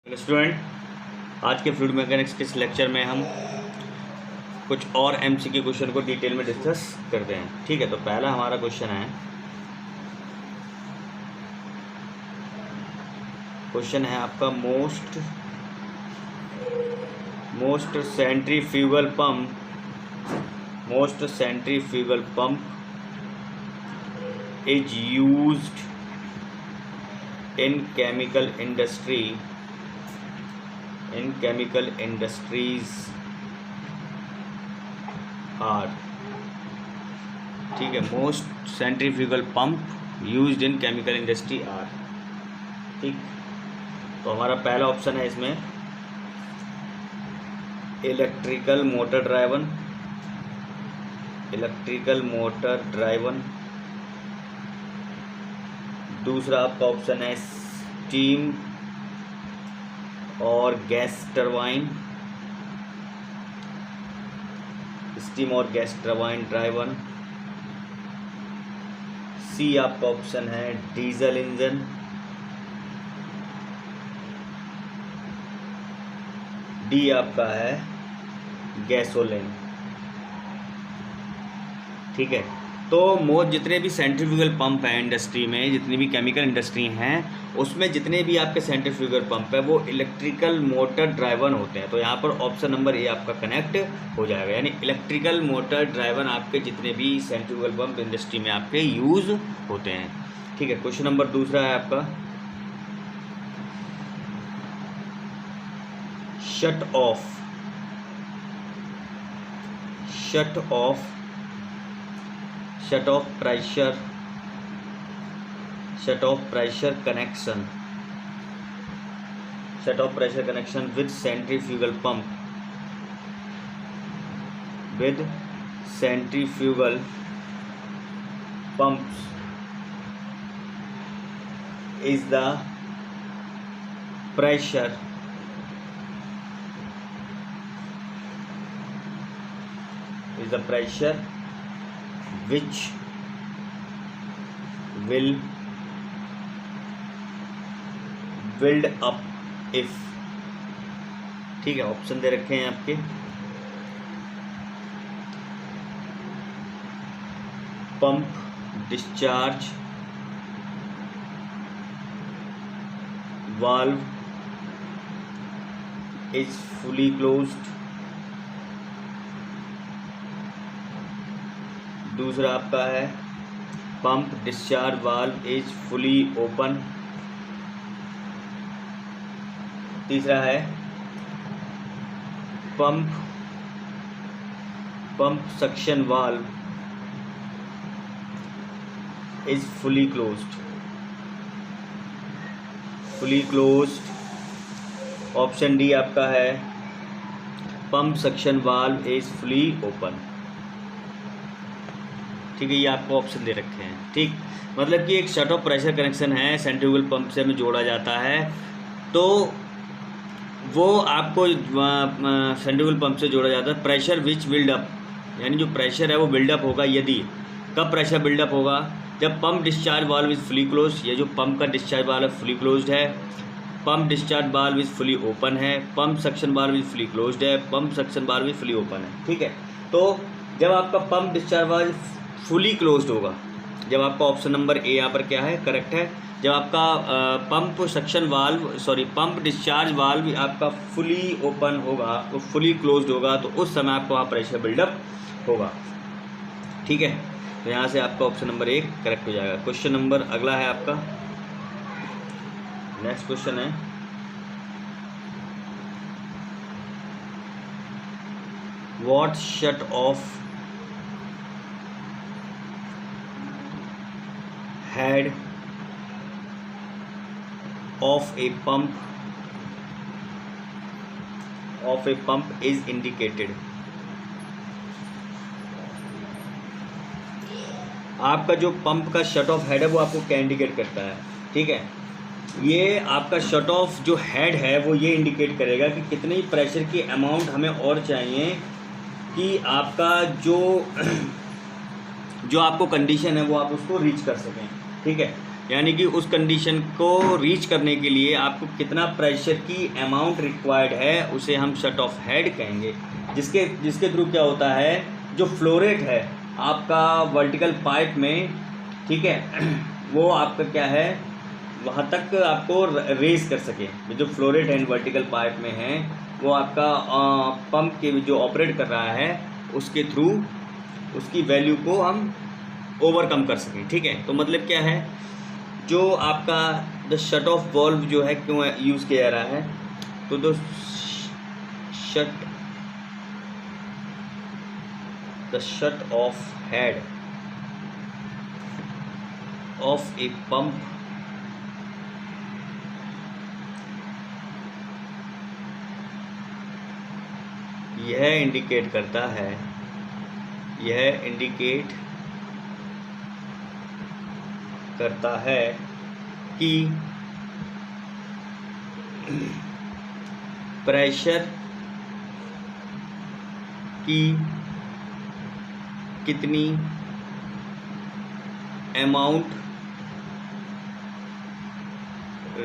Student, आज के fluid mechanics के इस लेक्चर में हम कुछ और एमसीक्यू क्वेश्चन को डिटेल में डिस्कस करते हैं। ठीक है, तो पहला हमारा क्वेश्चन है आपका most centrifugal pump is used in chemical industries are, ठीक है, most centrifugal pump used in chemical industry are. ठीक, तो हमारा पहला ऑप्शन है इसमें इलेक्ट्रिकल मोटर ड्राइवन। दूसरा आपका ऑप्शन है स्टीम और गैस टरबाइन ड्राइवन। सी आपका ऑप्शन है डीजल इंजन। डी आपका है गैसोलीन। ठीक है, तो जितने भी सेंट्रीफ्यूगल पंप हैं इंडस्ट्री में, जितनी भी केमिकल इंडस्ट्री हैं, उसमें जितने भी आपके सेंट्रीफ्यूगल पंप है वो इलेक्ट्रिकल मोटर ड्राइवन होते हैं। तो यहाँ पर ऑप्शन नंबर ए आपका कनेक्ट हो जाएगा, यानी इलेक्ट्रिकल मोटर ड्राइवन आपके जितने भी सेंट्रीफ्यूगल पंप इंडस्ट्री में आपके यूज़ होते हैं। ठीक है, क्वेश्चन नंबर दूसरा है आपका shut off pressure connection with centrifugal pumps is the pressure which will build up if, ठीक है, ऑप्शन दे रखे हैं आपके pump discharge valve is fully closed. दूसरा आपका है pump discharge valve is fully open. तीसरा है pump suction valve is fully closed. Option D आपका है pump suction valve is fully open. ठीक है, ये आपको ऑप्शन दे रखे हैं। ठीक, मतलब कि एक शट ऑफ प्रेशर कनेक्शन है, सेंट्रीफ्यूगल पंप से हमें जोड़ा जाता है, तो वो आपको सेंट्रीफ्यूगल पंप से जोड़ा जाता है। प्रेशर विच बिल्डअप, यानी जो प्रेशर है वो बिल्डअप होगा यदि, कब प्रेशर बिल्डअप होगा, जब pump discharge valve is fully close. ये जो पंप का डिस्चार्ज वाल्व फुली क्लोज्ड है, pump discharge valve is fully open है, pump suction valve is fully closed है, pump suction valve is fully open है। ठीक है, तो जब आपका pump discharge valve fully closed होगा, जब आपका ऑप्शन नंबर ए यहाँ पर क्या है, करेक्ट है, जब आपका पंप डिस्चार्ज वाल्व आपका फुली ओपन होगा, तो फुली क्लोज्ड होगा, तो उस समय आपको वहाँ प्रेशर बिल्डअप होगा। ठीक है, तो यहाँ से आपका ऑप्शन नंबर ए करेक्ट हो जाएगा। क्वेश्चन नंबर अगला है आपका, नेक्स्ट क्वेश्चन है what shut off head of a pump is indicated। आपका जो पंप का शट ऑफ हेड है वो आपको क्या इंडिकेट करता है। ठीक है, ये आपका शट ऑफ जो हेड है वो ये इंडिकेट करेगा कि कितनी प्रेशर की अमाउंट हमें और चाहिए कि आपका जो आपको कंडीशन है वो आप उसको रीच कर सकें। ठीक है, यानी कि उस कंडीशन को रीच करने के लिए आपको कितना प्रेशर की अमाउंट रिक्वायर्ड है उसे हम शट ऑफ हेड कहेंगे, जिसके थ्रू क्या होता है, जो फ्लो रेट है आपका वर्टिकल पाइप में, ठीक है, वो आपका क्या है वहाँ तक आपको रेज कर सके। जो फ्लो रेट है वर्टिकल पाइप में है वो आपका पंप के जो ऑपरेट कर रहा है उसके थ्रू उसकी वैल्यू को हम ओवरकम कर सकें। ठीक है, तो मतलब क्या है, जो आपका द शट ऑफ वॉल्व जो है क्यों यूज़ किया जा रहा है, तो the shut off head of a pump यह इंडिकेट करता है कि प्रेशर की कितनी अमाउंट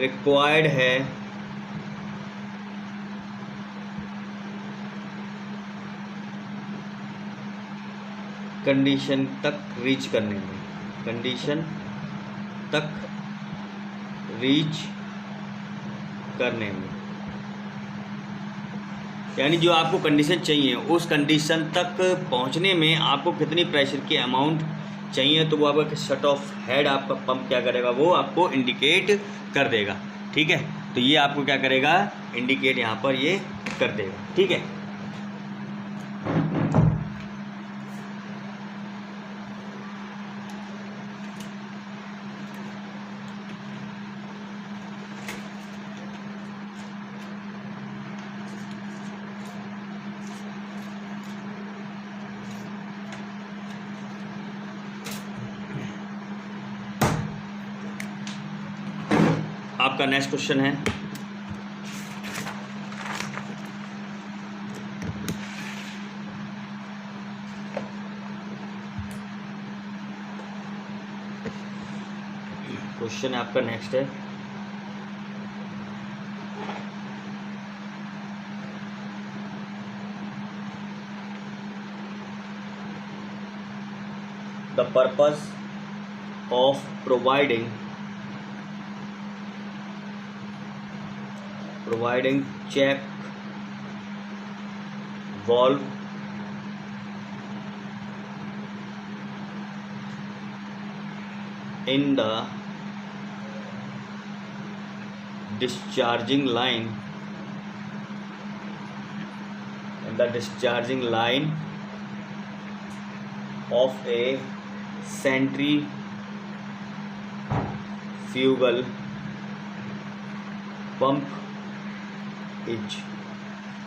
रिक्वायर्ड है कंडीशन तक रीच करने में, यानी जो आपको कंडीशन चाहिए उस कंडीशन तक पहुंचने में आपको कितनी प्रेशर की अमाउंट चाहिए, तो वो आपका शट ऑफ हेड आपका पंप क्या करेगा, वो आपको इंडिकेट कर देगा। ठीक है, तो ये आपको क्या करेगा, इंडिकेट यहाँ पर ये कर देगा। ठीक है, आपका नेक्स्ट क्वेश्चन है आपका नेक्स्ट है the purpose of providing check valve in the discharging line of a centrifugal pump is.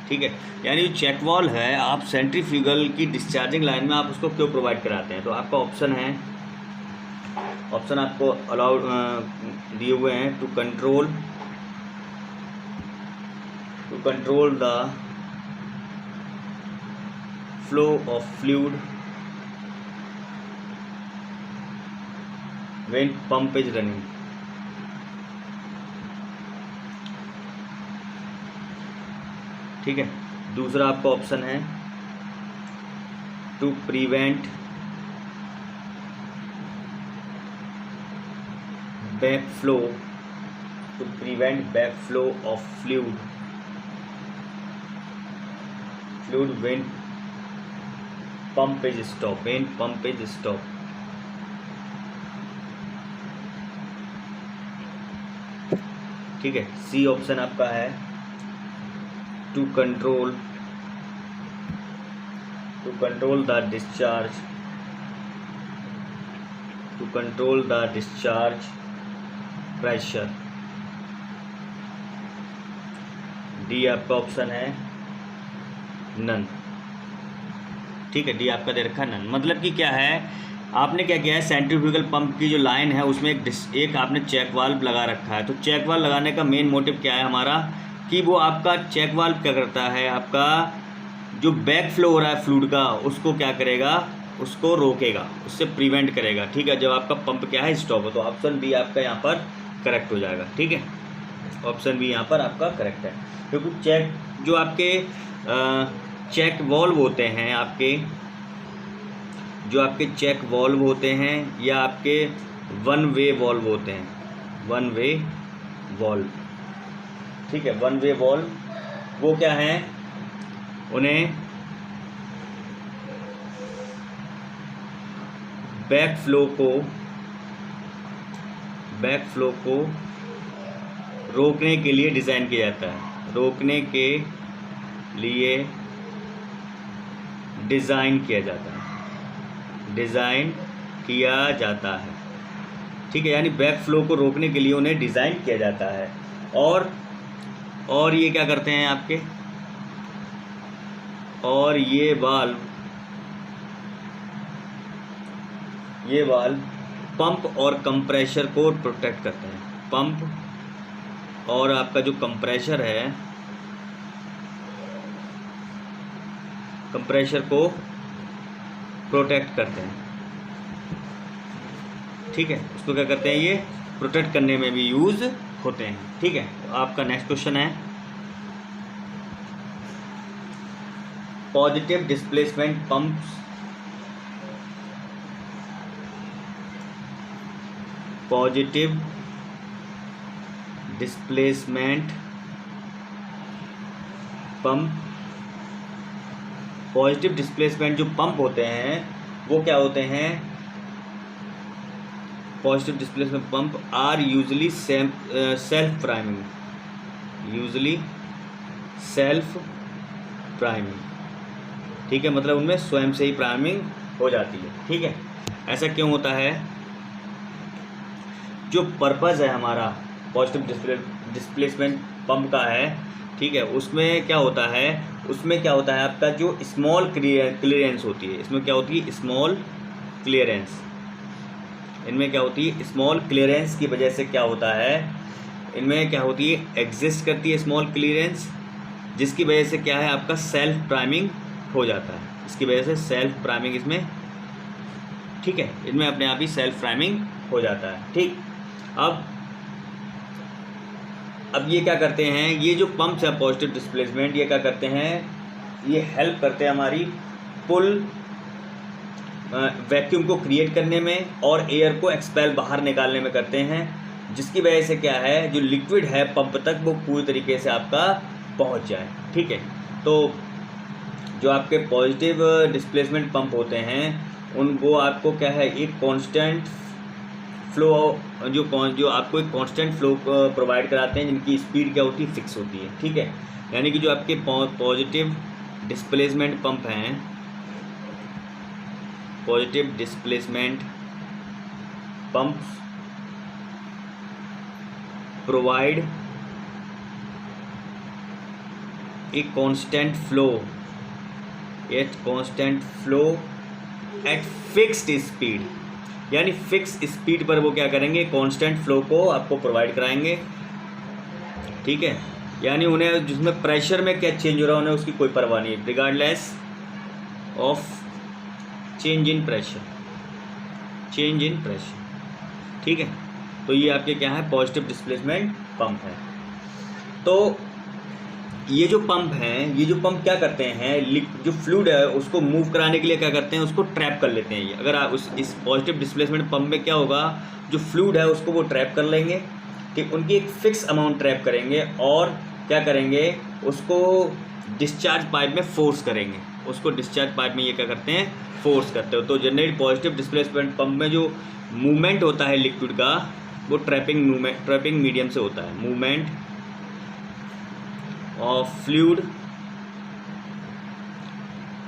ठीक है, यानी जो चेक वॉल्व है आप सेंट्रीफ्यूगल की डिस्चार्जिंग लाइन में आप उसको क्यों प्रोवाइड कराते हैं, तो आपका ऑप्शन आपको अलाउड दिए हुए हैं, to control the flow of fluid when pump is running. ठीक है, दूसरा आपका ऑप्शन है to prevent backflow of fluid when pump is stop. ठीक है, सी ऑप्शन आपका है to control the discharge pressure। D आपका ऑप्शन है नन। ठीक है, डी आपका दे रखा है नन। मतलब कि क्या है, आपने क्या किया है, सेंट्रीफ्यूगल पंप की जो लाइन है उसमें एक आपने चेक वाल्व लगा रखा है। तो चेक वाल्व लगाने का मेन मोटिव क्या है हमारा, कि वो आपका चेक वाल्व क्या करता है, आपका जो बैक फ्लो हो रहा है फ्लूइड का उसको क्या करेगा, उसको रोकेगा, उससे प्रिवेंट करेगा, ठीक है, जब आपका पंप क्या है, स्टॉप हो। तो ऑप्शन बी आपका यहाँ पर करेक्ट हो जाएगा, ठीक है, ऑप्शन बी यहाँ पर आपका करेक्ट है। क्योंकि चेक जो आपके चेक वॉल्व होते हैं, आपके जो आपके चेक वॉल्व होते हैं या आपके वन वे वॉल्व होते हैं, वन वे वॉल्व, ठीक है, वन वे वॉल्व, वो क्या है, उन्हें बैक फ्लो को रोकने के लिए डिज़ाइन किया जाता है, रोकने के लिए डिज़ाइन किया जाता है, ठीक है, यानी बैक फ्लो को रोकने के लिए उन्हें डिज़ाइन किया जाता है। और ये क्या करते हैं आपके, और ये वाल्व पंप और कंप्रेशर को प्रोटेक्ट करते हैं, पंप और आपका जो कंप्रेशर है, कंप्रेशर को प्रोटेक्ट करते हैं, ठीक है, उसको क्या करते हैं, ये प्रोटेक्ट करने में भी यूज़ होते हैं, ठीक है। तो आपका नेक्स्ट क्वेश्चन है positive displacement pumps, positive displacement pump, positive displacement जो पंप होते हैं वो क्या होते हैं, positive displacement pump are usually self priming, ठीक है, मतलब उनमें स्वयं से ही प्राइमिंग हो जाती है, ठीक है। ऐसा क्यों होता है, जो पर्पज़ है हमारा पॉजिटिव डिस्प्लेसमेंट पंप का है, ठीक है, उसमें क्या होता है, आपका जो स्मॉल क्लियरेंस होती है, इसमें क्या होती है, स्मॉल क्लियरेंस, इनमें क्या होती है, स्मॉल क्लियरेंस की वजह से क्या होता है, इनमें क्या होती है, एग्जिस्ट करती है स्मॉल क्लियरेंस, जिसकी वजह से क्या है, आपका सेल्फ प्राइमिंग हो जाता है, इसकी वजह से सेल्फ प्राइमिंग इसमें, ठीक है, इनमें अपने आप ही सेल्फ प्राइमिंग हो जाता है, ठीक। अब ये क्या करते हैं, ये जो पंप्स है पॉजिटिव डिस्प्लेसमेंट, ये क्या करते हैं, ये हेल्प करते हैं हमारी पुल वैक्यूम को क्रिएट करने में और एयर को एक्सपेल बाहर निकालने में करते हैं, जिसकी वजह से क्या है, जो लिक्विड है पंप तक वो पूरी तरीके से आपका पहुंच जाए, ठीक है। तो जो आपके पॉजिटिव डिस्प्लेसमेंट पंप होते हैं वो आपको क्या है, एक कांस्टेंट फ्लो, जो आपको एक कांस्टेंट फ्लो प्रोवाइड कराते हैं, जिनकी स्पीड क्या होती है, फिक्स होती है, ठीक है। यानी कि जो आपके पॉजिटिव डिस्प्लेसमेंट पंप हैं, positive displacement pumps provide a constant flow at fixed speed, यानी फिक्स स्पीड पर वो क्या करेंगे, कांस्टेंट फ्लो को आपको प्रोवाइड कराएंगे, ठीक है। यानी उन्हें जिसमें प्रेशर में क्या चेंज हो रहा है उन्हें उसकी कोई परवाह नहीं है, regardless of change in pressure, ठीक है। तो ये आपके क्या है, पॉजिटिव डिस्प्लेसमेंट पंप है। तो ये जो पंप क्या करते हैं, जो फ्लूइड है उसको मूव कराने के लिए क्या करते हैं, उसको ट्रैप कर लेते हैं। ये अगर आप इस पॉजिटिव डिस्प्लेसमेंट पंप में क्या होगा, जो फ्लूइड है उसको वो ट्रैप कर लेंगे, ठीक, उनकी एक फिक्स अमाउंट ट्रैप करेंगे और क्या करेंगे, उसको डिस्चार्ज पाइप में फोर्स करेंगे, उसको डिस्चार्ज पाइप में ये क्या करते हैं, फोर्स करते हो। तो जनरली पॉजिटिव डिस्प्लेसमेंट पंप में जो मूवमेंट होता है लिक्विड का, वो ट्रैपिंग मीडियम से होता है, movement of fluid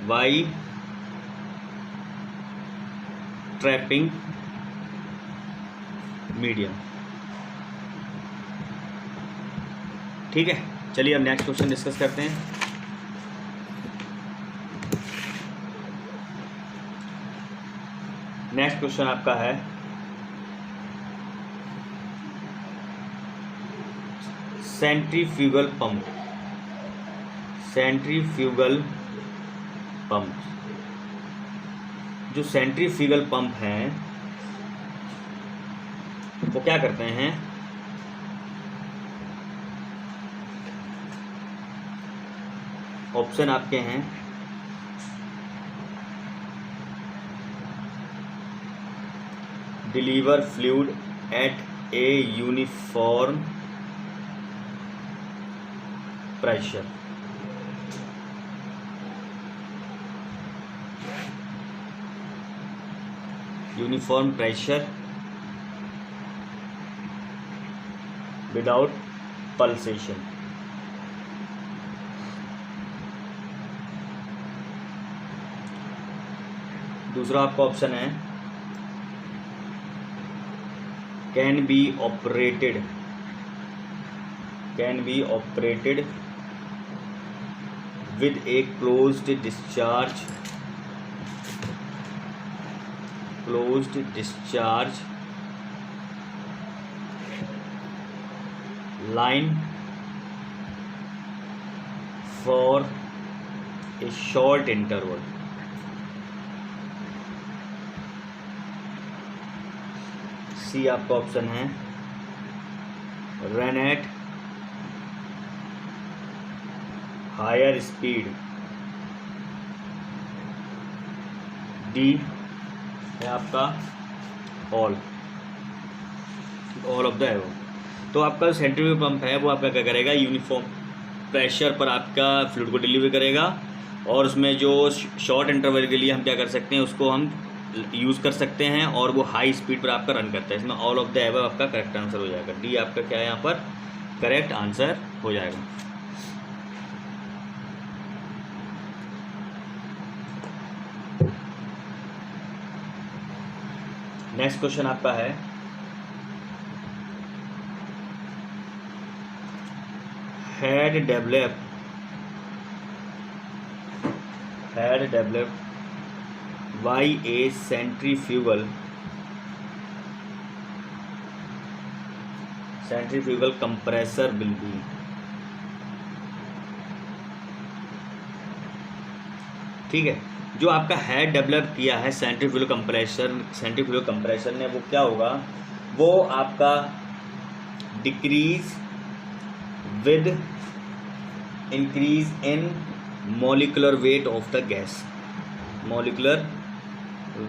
by trapping medium, ठीक है। चलिए अब नेक्स्ट क्वेश्चन डिस्कस करते हैं। नेक्स्ट क्वेश्चन आपका है सेंट्रीफ्यूगल पंप, जो सेंट्रीफ्यूगल पंप हैं वो क्या करते हैं, ऑप्शन आपके हैं deliver fluid at a uniform pressure, uniform pressure without pulsation. दूसरा आपका ऑप्शन है can be operated with a closed discharge line for a short interval. C आपका ऑप्शन है run at higher speed. D है आपका all of the above. तो आपका centrifugal pump है वो आपका क्या करेगा, यूनिफॉर्म प्रेशर पर आपका फ्लूइड को डिलीवर करेगा, और उसमें जो शॉर्ट इंटरवल के लिए हम क्या कर सकते हैं, उसको हम यूज़ कर सकते हैं, और वो हाई स्पीड पर आपका रन करता है। इसमें ऑल ऑफ द एबव आपका करेक्ट आंसर हो जाएगा। डी आपका क्या है यहाँ पर करेक्ट आंसर हो जाएगा। नेक्स्ट क्वेश्चन आपका है had developed by a centrifugal compressor will be। ठीक है, जो आपका हैड डेवलप किया है सेंट्रीफ्यूगल कंप्रेसर ने, वो क्या होगा, वो आपका decrease with increase in molecular weight of the gas, molecular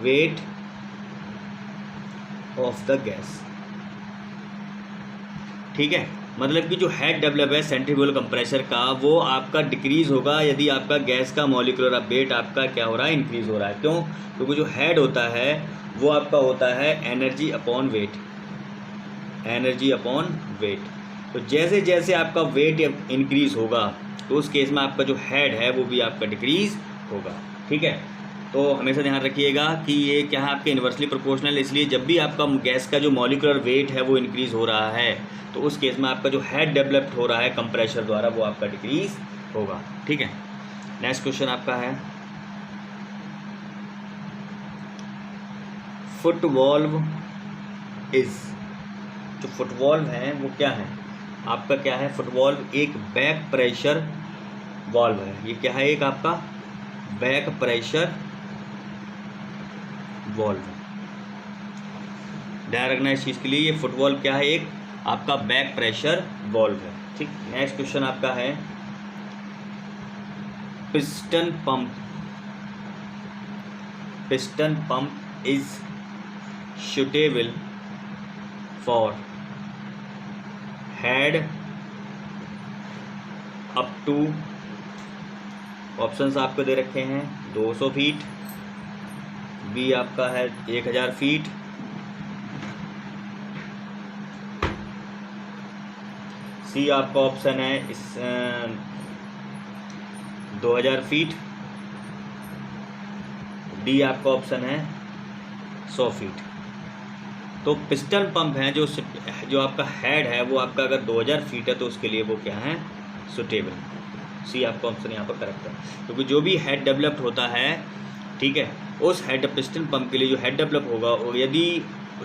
weight of the gas. ठीक है, मतलब कि जो हेड डेवलप है सेंट्रीफ्यूगल कंप्रेसर का, वो आपका डिक्रीज होगा यदि आपका गैस का मॉलिक्यूलर वेट आपका क्या हो रहा है, इंक्रीज हो रहा है। क्यों? क्योंकि जो हेड होता है वो आपका होता है energy upon weight, energy upon weight. तो जैसे जैसे आपका वेट इंक्रीज होगा तो उस केस में आपका जो हेड है वो भी आपका डिक्रीज होगा। ठीक है, तो हमेशा ध्यान रखिएगा कि ये क्या है, आपके इन्वर्सली प्रोपोर्शनल। इसलिए जब भी आपका गैस का जो मॉलिक्यूलर वेट है वो इंक्रीज हो रहा है तो उस केस में आपका जो हेड डेवलप्ड हो रहा है कंप्रेसर द्वारा वो आपका डिक्रीज होगा। ठीक है, नेक्स्ट क्वेश्चन आपका है फुट वॉल्व इज। जो फुट वॉल्व है वो क्या है आपका, क्या है फुट वॉल्व एक बैक प्रेशर वॉल्व है। ये क्या है, एक आपका बैक प्रेशर वॉल्व। ध्यान रखना इस चीज़ के लिए, ये फुट वॉल्व क्या है, एक आपका बैक प्रेशर वॉल्व है। ठीक, नेक्स्ट क्वेश्चन आपका है piston pump is suitable for head up to, options आपको दे रखे हैं 200 फीट, बी आपका है 1000 फीट, सी आपका ऑप्शन है इस 2000 फीट, डी आपका ऑप्शन है 100 फीट। तो पिस्टन पंप है जो आपका हेड है वो आपका अगर 2000 फीट है तो उसके लिए वो क्या है, सुटेबल। सी आपका ऑप्शन यहाँ पर करेक्ट है, क्योंकि जो भी हेड डेवलप्ड होता है, ठीक है, उस हेड पिस्टन पंप के लिए जो हेड डेवलप होगा वो यदि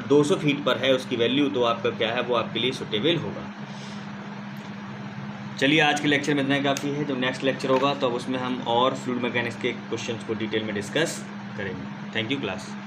200 फीट पर है उसकी वैल्यू, तो आपका क्या है वो आपके लिए सुटेबल होगा। चलिए आज के लेक्चर में इतना काफ़ी है। जब नेक्स्ट लेक्चर होगा तो अब उसमें हम और फ्लूइड मैकेनिक्स के क्वेश्चंस को डिटेल में डिस्कस करेंगे। Thank you class.